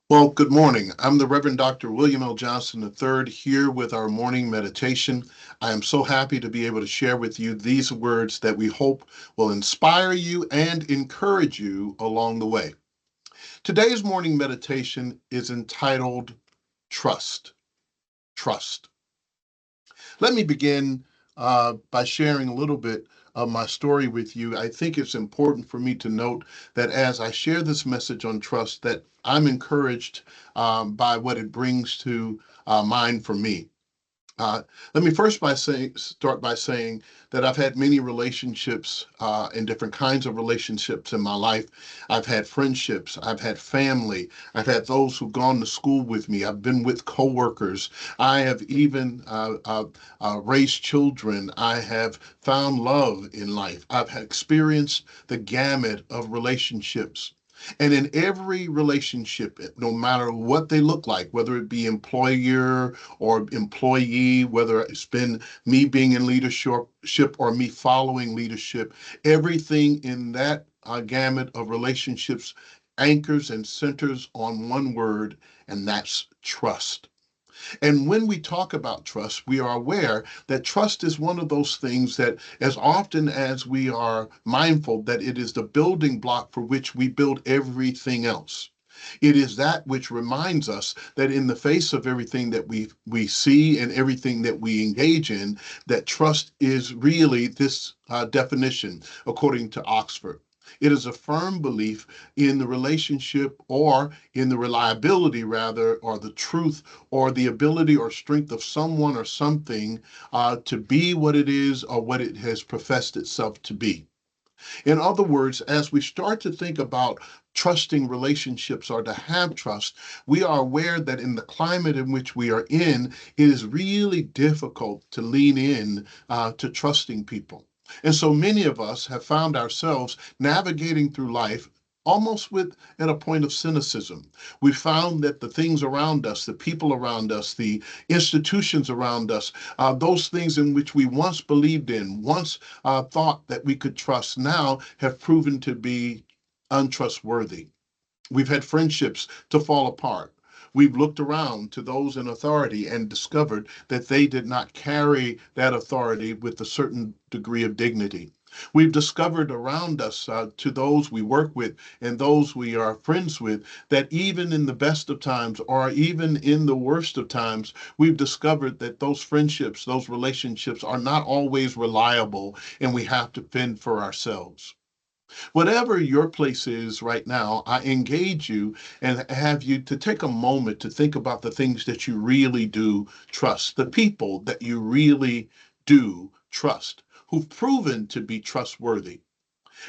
Well, good morning. I'm the Reverend Dr. William L. Johnson III here with our morning meditation. I am so happy to be able to share with you these words that we hope will inspire you and encourage you along the way. Today's morning meditation is entitled Trust. Trust. Let me begin by sharing a little bit of my story with you. I think it's important for me to note that as I share this message on trust, that I'm encouraged by what it brings to mind for me. Uh, Let me first start by saying that I've had many relationships and different kinds of relationships in my life. I've had friendships, I've had family, I've had those who've gone to school with me, I've been with coworkers, I have even raised children, I have found love in life, I've experienced the gamut of relationships. And in every relationship, no matter what they look like, whether it be employer or employee, whether it's been me being in leadership or me following leadership, everything in that gamut of relationships anchors and centers on one word, and that's trust. And when we talk about trust, we are aware that trust is one of those things that, as often as we are mindful that it is the building block for which we build everything else. It is that which reminds us that in the face of everything that we see and everything that we engage in, that trust is really this definition, according to Oxford. It is a firm belief in the relationship or in the reliability, rather, or the truth or the ability or strength of someone or something to be what it is or what it has professed itself to be. In other words, as we start to think about trusting relationships or to have trust, we are aware that in the climate in which we are in, it is really difficult to lean in to trusting people. And so many of us have found ourselves navigating through life almost with at a point of cynicism. We found that the things around us, the people around us, the institutions around us, those things in which we once believed in, once thought that we could trust, now have proven to be untrustworthy. We've had friendships to fall apart. We've looked around to those in authority and discovered that they did not carry that authority with a certain degree of dignity. We've discovered around us to those we work with and those we are friends with that even in the best of times or even in the worst of times, we've discovered that those friendships, those relationships are not always reliable and we have to fend for ourselves. Whatever your place is right now, I engage you and have you to take a moment to think about the things that you really do trust, the people that you really do trust, who've proven to be trustworthy.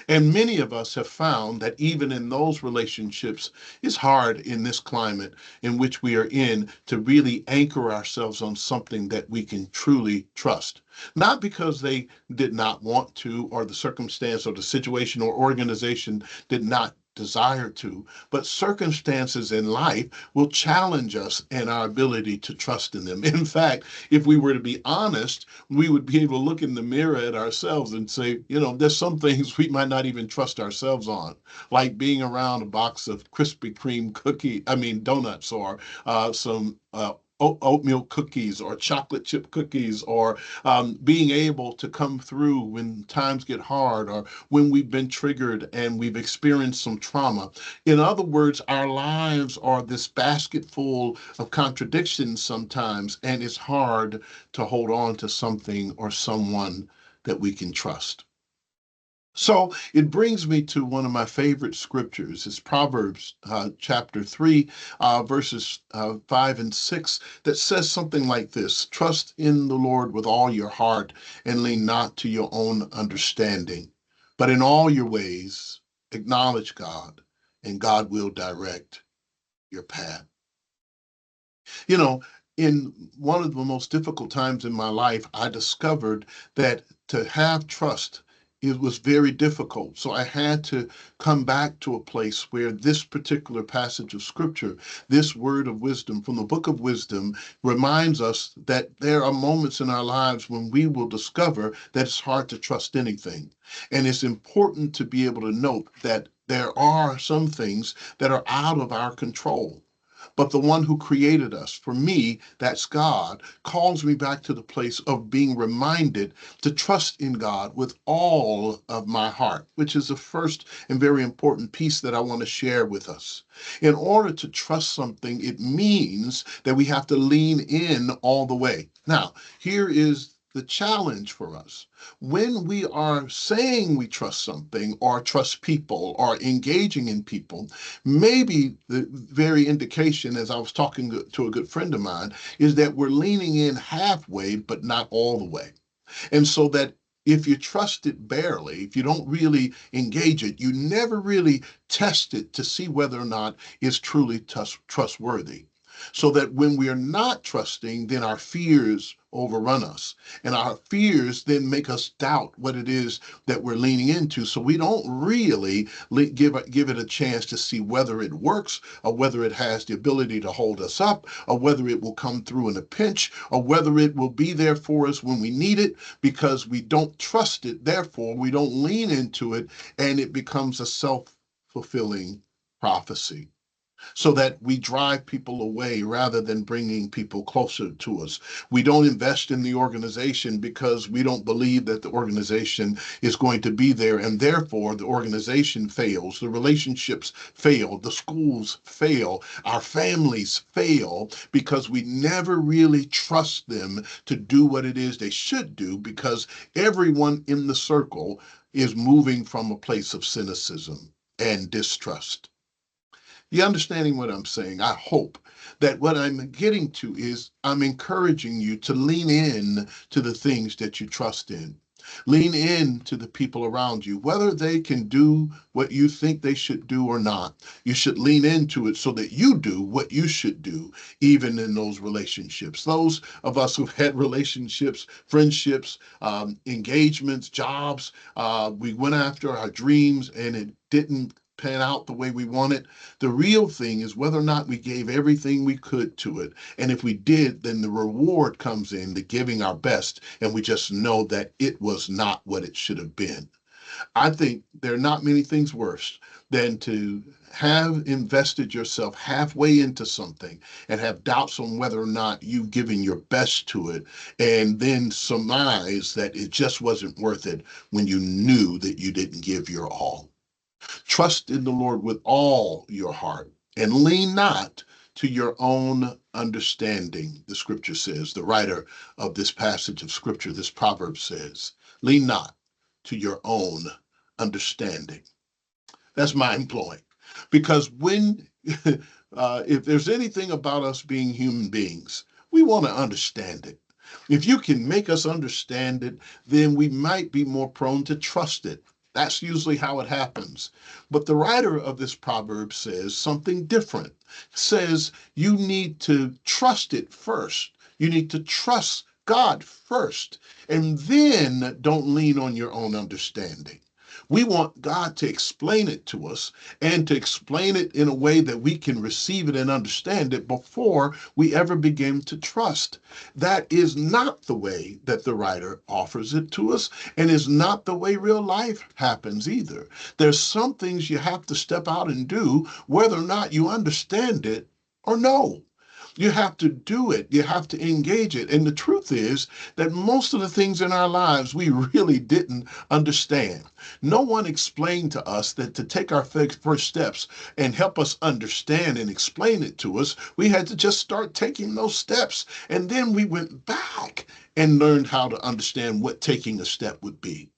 And many of us have found that even in those relationships, it's hard in this climate in which we are in to really anchor ourselves on something that we can truly trust. Not because they did not want to, or the circumstance or the situation or organization did not desire to, but circumstances in life will challenge us in our ability to trust in them. In fact, if we were to be honest, we would be able to look in the mirror at ourselves and say, there's some things we might not even trust ourselves on, like being around a box of Krispy Kreme donuts, or some oatmeal cookies or chocolate chip cookies, or being able to come through when times get hard or when we've been triggered and we've experienced some trauma. In other words, our lives are this basket full of contradictions sometimes, and it's hard to hold on to something or someone that we can trust. So it brings me to one of my favorite scriptures. It's Proverbs chapter 3, verses 5 and 6, that says something like this: Trust in the Lord with all your heart and lean not to your own understanding, but in all your ways acknowledge God, and God will direct your path. You know, in one of the most difficult times in my life, I discovered that to have trust, it was very difficult. So I had to come back to a place where this particular passage of scripture, this word of wisdom from the book of wisdom, reminds us that there are moments in our lives when we will discover that it's hard to trust anything. And it's important to be able to note that there are some things that are out of our control. but the one who created us. For me, that's God, calls me back to the place of being reminded to trust in God with all of my heart, which is the first and very important piece that I want to share with us. In order to trust something, it means that we have to lean in all the way. Now, here is the challenge for us. When we are saying we trust something or trust people or engaging in people, maybe the very indication, as I was talking to a good friend of mine, is that we're leaning in halfway, but not all the way. And so that if you trust it barely, if you don't really engage it, you never really test it to see whether or not it's truly trustworthy. So that when we are not trusting, then our fears overrun us. And our fears then make us doubt what it is that we're leaning into. So we don't really give it a chance to see whether it works or whether it has the ability to hold us up or whether it will come through in a pinch or whether it will be there for us when we need it, because we don't trust it. Therefore, we don't lean into it, and it becomes a self-fulfilling prophecy, so that we drive people away rather than bringing people closer to us. We don't invest in the organization because we don't believe that the organization is going to be there, and therefore the organization fails, the relationships fail, the schools fail, our families fail, because we never really trust them to do what it is they should do, because everyone in the circle is moving from a place of cynicism and distrust. You understanding what I'm saying? I hope that what I'm getting to is I'm encouraging you to lean in to the things that you trust in. Lean in to the people around you, whether they can do what you think they should do or not. You should lean into it so that you do what you should do, even in those relationships. Those of us who've had relationships, friendships, engagements, jobs, we went after our dreams and it didn't pan out the way we wanted. The real thing is whether or not we gave everything we could to it. And if we did, then the reward comes in the giving our best, and we just know that it was not what it should have been. I think there are not many things worse than to have invested yourself halfway into something and have doubts on whether or not you've given your best to it, and then surmise that it just wasn't worth it when you knew that you didn't give your all. Trust in the Lord with all your heart and lean not to your own understanding, the scripture says. The writer of this passage of scripture, this proverb says, lean not to your own understanding. That's mind blowing. Because if there's anything about us being human beings, we want to understand it. If you can make us understand it, then we might be more prone to trust it. That's usually how it happens. But the writer of this proverb says something different. Says you need to trust it first. You need to trust God first, and then don't lean on your own understanding. We want God to explain it to us, and to explain it in a way that we can receive it and understand it before we ever begin to trust. That is not the way that the writer offers it to us, and is not the way real life happens either. There's some things you have to step out and do, whether or not you understand it or no. You have to do it. You have to engage it. And the truth is that most of the things in our lives we really didn't understand. No one explained to us that to take our first steps and help us understand and explain it to us, we had to just start taking those steps. And then we went back and learned how to understand what taking a step would be.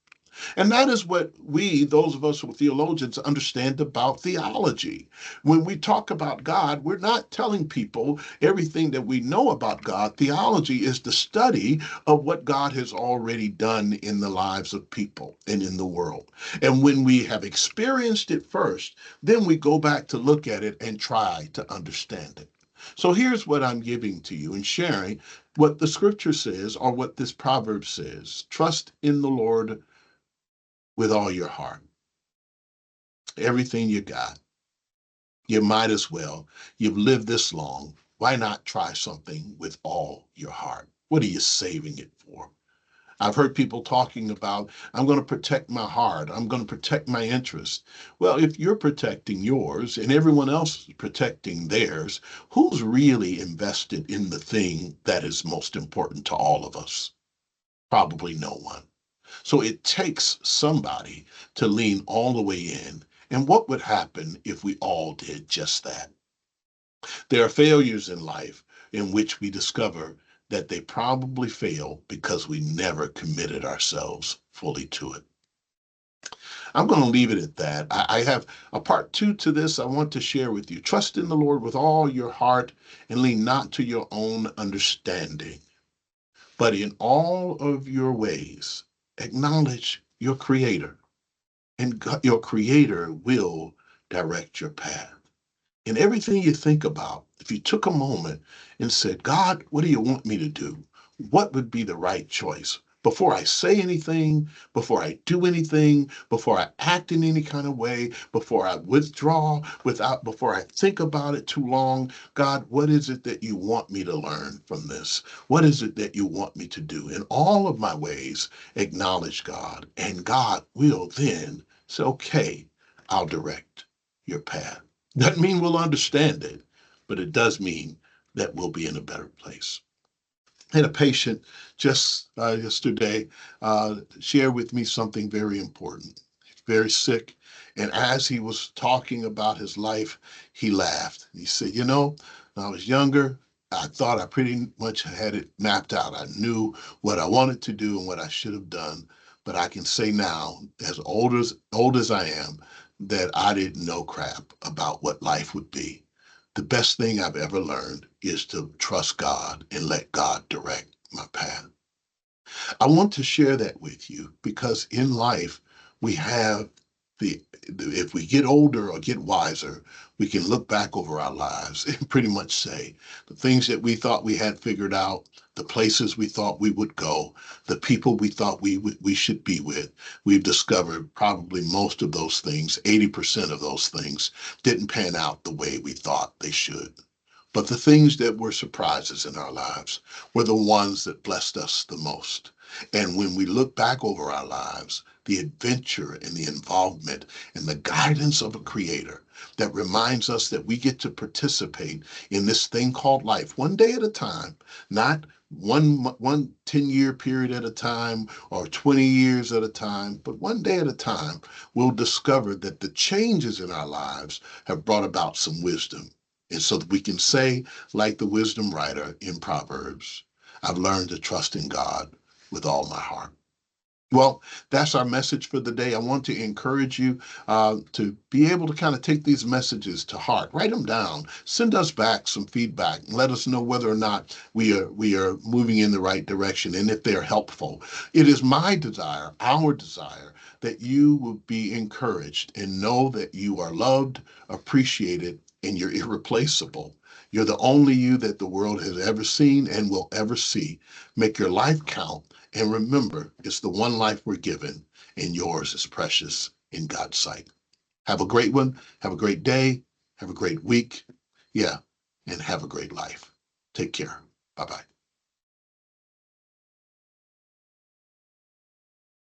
And that is what we, those of us who are theologians, understand about theology. When we talk about God, we're not telling people everything that we know about God. Theology is the study of what God has already done in the lives of people and in the world. And when we have experienced it first, then we go back to look at it and try to understand it. So here's what I'm giving to you and sharing what the scripture says, or what this proverb says. Trust in the Lord with all your heart, everything you got. You might as well. You've lived this long. Why not try something with all your heart? What are you saving it for? I've heard people talking about, I'm going to protect my heart. I'm going to protect my interests. Well, if you're protecting yours and everyone else is protecting theirs, who's really invested in the thing that is most important to all of us? Probably no one. So it takes somebody to lean all the way in. And what would happen if we all did just that? There are failures in life in which we discover that they probably fail because we never committed ourselves fully to it. I'm going to leave it at that. I have a part two to this I want to share with you. Trust in the Lord with all your heart and lean not to your own understanding, but in all of your ways, acknowledge your Creator, and your Creator will direct your path. In everything you think about, if you took a moment and said, God, what do you want me to do? What would be the right choice? Before I say anything, before I do anything, before I act in any kind of way, before I withdraw, before I think about it too long, God, what is it that you want me to learn from this? What is it that you want me to do? In all of my ways, acknowledge God, and God will then say, okay, I'll direct your path. Doesn't mean we'll understand it, but it does mean that we'll be in a better place. I had a patient just yesterday share with me something very important. He's very sick. And as he was talking about his life, he laughed. He said, you know, when I was younger, I thought I pretty much had it mapped out. I knew what I wanted to do and what I should have done. But I can say now, as old as I am, that I didn't know crap about what life would be. The best thing I've ever learned is to trust God and let God direct my path. I want to share that with you because in life, we have if we get older or get wiser, we can look back over our lives and pretty much say the things that we thought we had figured out, the places we thought we would go, the people we thought we should be with. We've discovered probably most of those things, 80% of those things, didn't pan out the way we thought they should. But the things that were surprises in our lives were the ones that blessed us the most. And when we look back over our lives, the adventure and the involvement and the guidance of a creator that reminds us that we get to participate in this thing called life one day at a time, not one 10-year period at a time or 20 years at a time, but one day at a time, we'll discover that the changes in our lives have brought about some wisdom. And so that we can say, like the wisdom writer in Proverbs, I've learned to trust in God with all my heart. Well, that's our message for the day. I want to encourage you to be able to kind of take these messages to heart, write them down, send us back some feedback, and let us know whether or not we are moving in the right direction and if they're helpful. It is my desire, our desire, that you will be encouraged and know that you are loved, appreciated, and you're irreplaceable. You're the only you that the world has ever seen and will ever see. Make your life count. And remember, it's the one life we're given, and yours is precious in God's sight. Have a great one. Have a great day. Have a great week. Yeah. And have a great life. Take care. Bye bye.